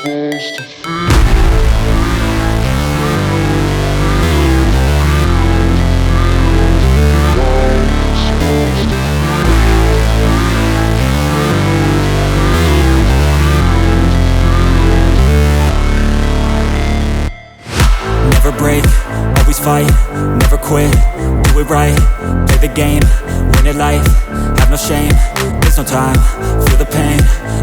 Never break, always fight, never quit, do it right, play the game, win it life, have no shame, there's no time, feel the pain,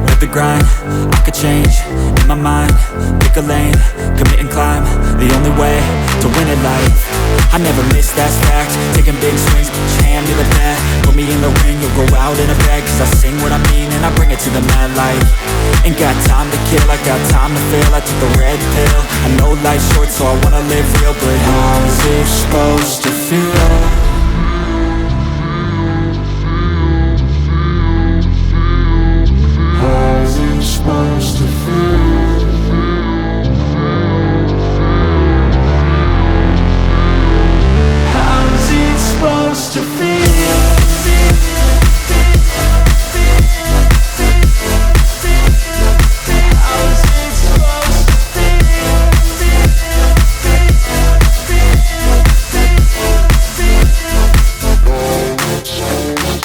live the grind, I could change, in my mind, pick a lane, commit and climb, the only way to win it life. I never miss, that's fact, taking big swings, put your hand to the bat, put me in the ring, you'll go out in a bag, cause I sing what I mean and I bring it to the mad light. Ain't got time to kill, I got time to feel, I took the red pill, I know life's short so I wanna live real, but how's it supposed to feel? How's it supposed to feel? How's it supposed to feel?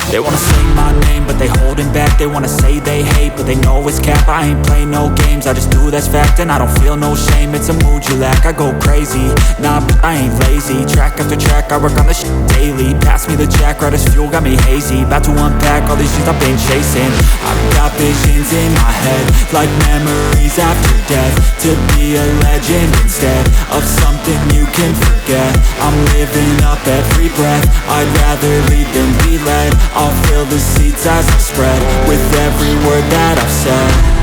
They wanna say my name, but they holding back. They wanna say they hate, but they know it's cap. I ain't play no games, I just do, that's fact. And I don't feel no shame, it's a mood you lack. I go crazy, nah, but I ain't lazy. Track after track, I work on this shit daily. Pass me the jack, right as fuel, got me hazy. About to unpack all these things I've been chasing. I've got visions in my head, like memories after death. To be a legend instead of something you can forget. I'm living up every breath, I'd rather lead than be led. I'll fill the seats as I spread with every word that I've said.